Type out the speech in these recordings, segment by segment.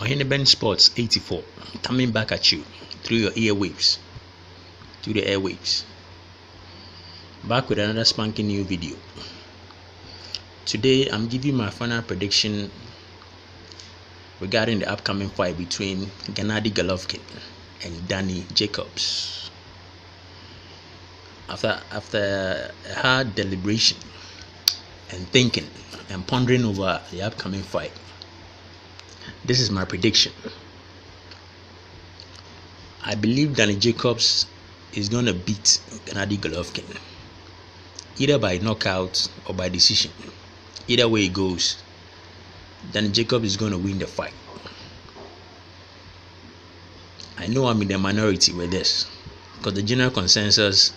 Gennady Sports 84 coming back at you through your airwaves, through the airwaves. Back with another spanking new video. Today I'm giving my final prediction regarding the upcoming fight between Gennady Golovkin and Danny Jacobs. After a hard deliberation and thinking and pondering over the upcoming fight, this is my prediction. I believe Danny Jacobs is going to beat Gennady Golovkin, either by knockout or by decision. Either way it goes, Danny Jacobs is going to win the fight. I know I'm in the minority with this, because the general consensus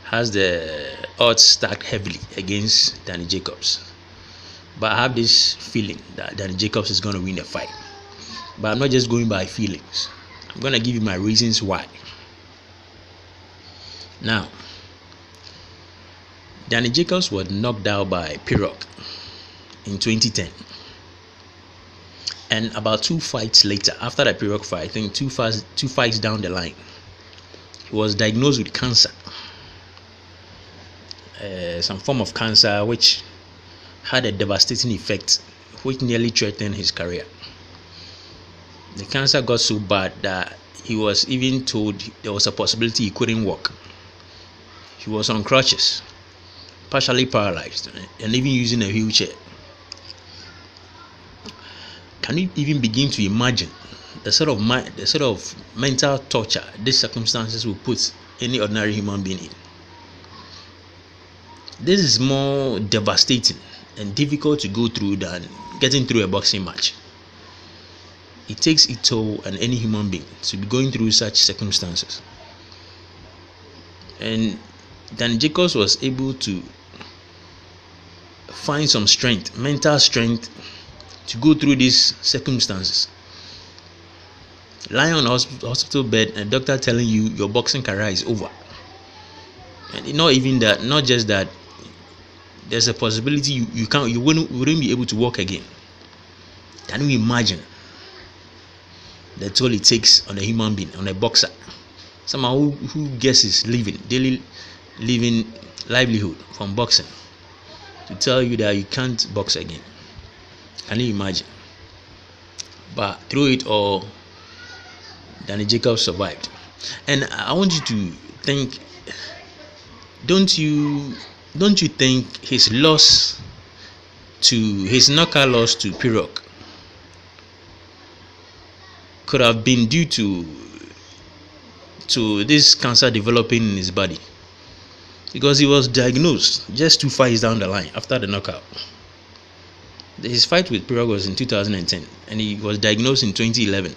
has the odds stacked heavily against Danny Jacobs. But I have this feeling that Danny Jacobs is going to win the fight. But I'm not just going by feelings. I'm going to give you my reasons why. Now, Danny Jacobs was knocked out by Pirog in 2010. And about 2 fights later, after the Pirog fight, I think two fights down the line, he was diagnosed with cancer. Some form of cancer which had a devastating effect which nearly threatened his career. The cancer got so bad that he was even told there was a possibility he couldn't walk. He was on crutches, partially paralyzed, and even using a wheelchair. Can you even begin to imagine the sort of mental torture these circumstances will put any ordinary human being in? This is more devastating and difficult to go through than getting through a boxing match. It takes its toll on any human being to be going through such circumstances. And Danny Jacobs was able to find some strength, mental strength, to go through these circumstances. Lying on a hospital bed and a doctor telling you your boxing career is over. And not even that, not just that, there's a possibility you wouldn't be able to walk again. Can you imagine the toll it takes on a human being, on a boxer, someone who gets his daily livelihood from boxing, to tell you that you can't box again? Can you imagine? But through it all, Danny Jacobs survived. And I want you to think, don't you think his knockout loss to Pirog could have been due to this cancer developing in his body? Because he was diagnosed just 2 fights down the line after the knockout. His fight with Pirog was in 2010 and he was diagnosed in 2011.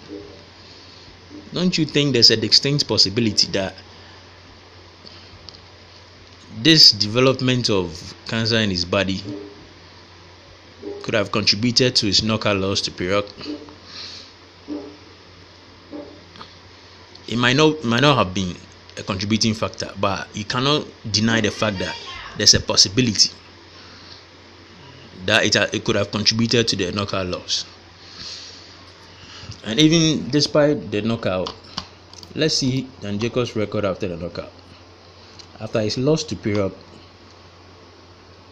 Don't you think there's a distinct possibility that this development of cancer in his body could have contributed to his knockout loss to Pirog? It might not have been a contributing factor, but you cannot deny the fact that there's a possibility that it could have contributed to the knockout loss. And even despite the knockout, let's see Danny Jacobs' record after the knockout. After his loss to Pirog,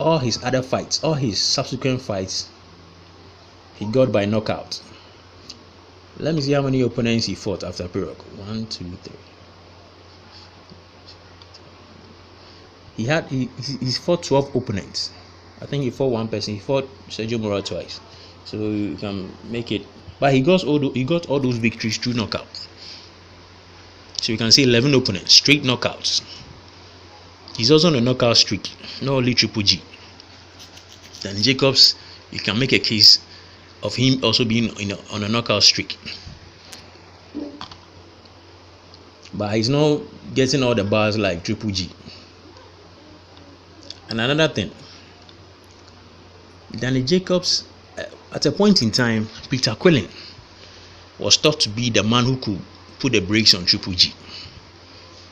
all his other fights, all his subsequent fights, he got by knockout. Let me see how many opponents he fought after Pirog. 1, 2, 3. He fought 12 opponents. I think he fought one person. He fought Sergio Mora twice, so you can make it. But he got all those victories through knockout. So you can see 11 opponents, straight knockouts. He's also on a knockout streak, not only Triple G. Danny Jacobs, you can make a case of him also being on a knockout streak. But he's not getting all the bars like Triple G. And another thing, Danny Jacobs, at a point in time, Peter Quillin was thought to be the man who could put the brakes on Triple G.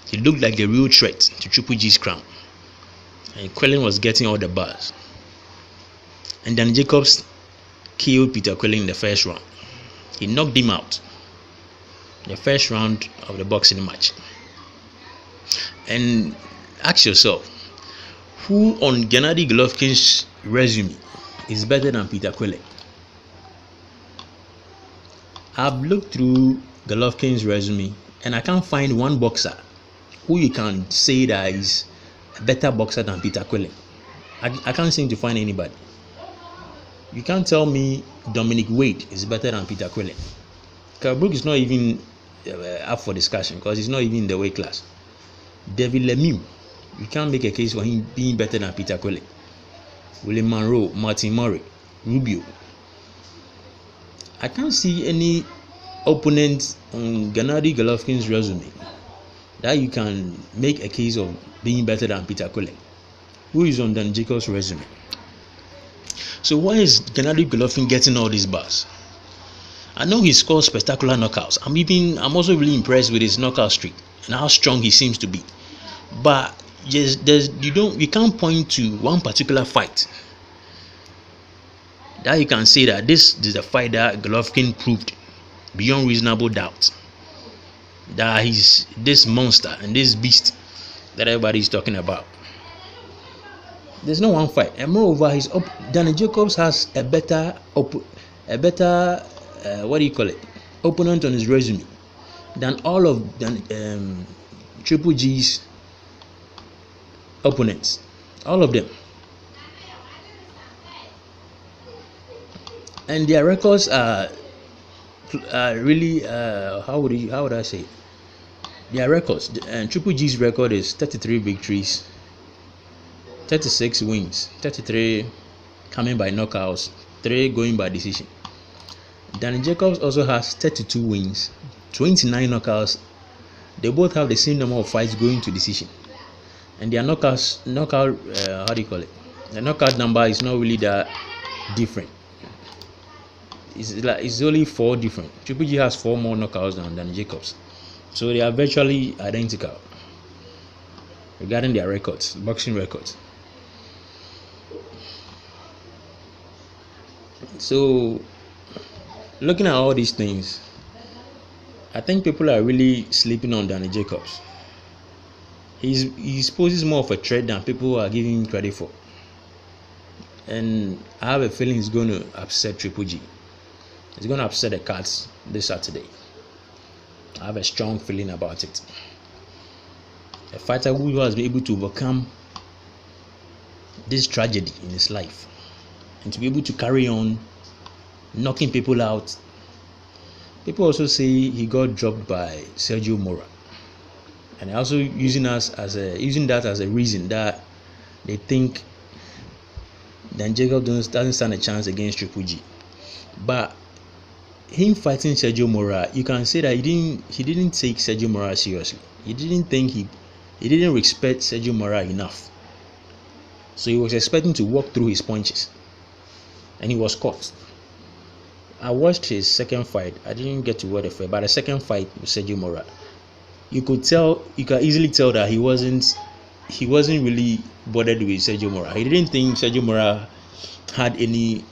He looked like the real threat to Triple G's crown. And Quillin was getting all the bars. And Danny Jacobs killed Peter Quillin in the first round. He knocked him out the first round of the boxing match. And ask yourself, who on Gennady Golovkin's resume is better than Peter Quille? I've looked through Golovkin's resume and I can't find one boxer who you can say that is a better boxer than Peter Quille. I can't seem to find anybody. You can't tell me Dominic Wade is better than Peter Quille. Kell Brook is not even up for discussion because he's not even in the weight class. David Lemieux, you can't make a case for him being better than Peter Quille. William Monroe, Martin Murray, Rubio. I can't see any opponent on Gennady Golovkin's resume that you can make a case of being better than Peter Quille, who is on Dan Jacobs' resume. So why is Gennady Golovkin getting all these bars? I know he scores spectacular knockouts. I'm also really impressed with his knockout streak and how strong he seems to be. But you can't point to one particular fight that you can say that this is a fight that Golovkin proved beyond reasonable doubt that he's this monster and this beast that everybody is talking about. There's no one fight, and moreover, Danny Jacobs has a better opponent on his resume than all of Triple G's opponents, all of them, and their records are really how would I say it? Their records, and Triple G's record is 33 victories, 36 wins, 33 coming by knockouts, 3 going by decision. Danny Jacobs also has 32 wins, 29 knockouts. They both have the same number of fights going to decision, and their knockout the knockout number is not really that different. It's only 4 different. Triple G has 4 more knockouts than Danny Jacobs, so they are virtually identical regarding their records, boxing records. So, looking at all these things, I think people are really sleeping on Danny Jacobs. He poses more of a threat than people are giving him credit for, and I have a feeling he's going to upset Triple G. He's going to upset the Cats this Saturday. I have a strong feeling about it. A fighter who has been able to overcome this tragedy in his life and to be able to carry on knocking people out. People also say he got dropped by Sergio Mora, and also using that as a reason that they think Dan Jacobs doesn't stand a chance against Triple G. But him fighting Sergio Mora, you can say that he didn't take Sergio Mora seriously. He didn't respect Sergio Mora enough. So he was expecting to walk through his punches, and he was caught. I watched his second fight. I didn't get to watch the fight, but the second fight with Sergio Mora, you could easily tell that he wasn't really bothered with Sergio Mora. He didn't think Sergio Mora had any,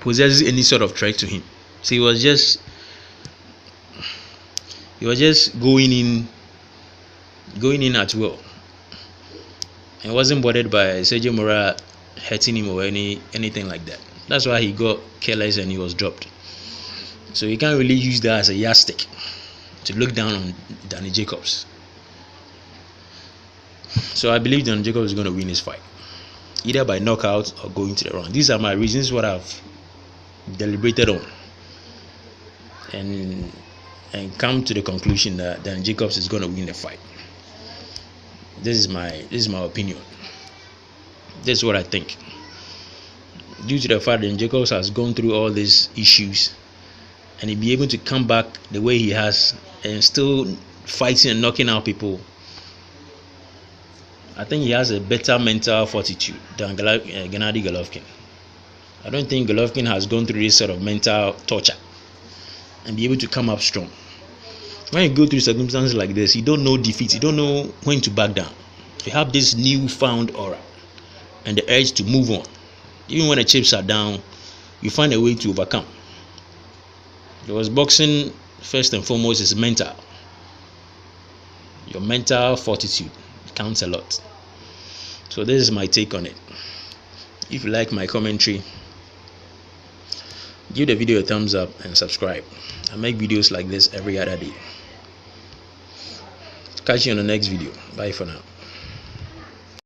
possesses any sort of threat to him. So he was just going in at will, and wasn't bothered by Sergio Mora hurting him or anything like that. That's why he got careless and he was dropped. So you can't really use that as a yardstick to look down on Danny Jacobs. So I believe Danny Jacobs is going to win this fight, either by knockout or going to the round. These are my reasons, what I've deliberated on, and come to the conclusion that Danny Jacobs is going to win the fight. This is my opinion. This is what I think. Due to the fact that Jacobs has gone through all these issues, and he'll be able to come back the way he has and still fighting and knocking out people, I think he has a better mental fortitude than Gennady Golovkin. I don't think Golovkin has gone through this sort of mental torture and be able to come up strong. When you go through circumstances like this, you don't know defeat, you don't know when to back down. You have this newfound aura and the urge to move on. Even when the chips are down, you find a way to overcome. Because boxing, first and foremost, is mental. Your mental fortitude counts a lot. So this is my take on it. If you like my commentary, give the video a thumbs up and subscribe. I make videos like this every other day. Catch you on the next video. Bye for now.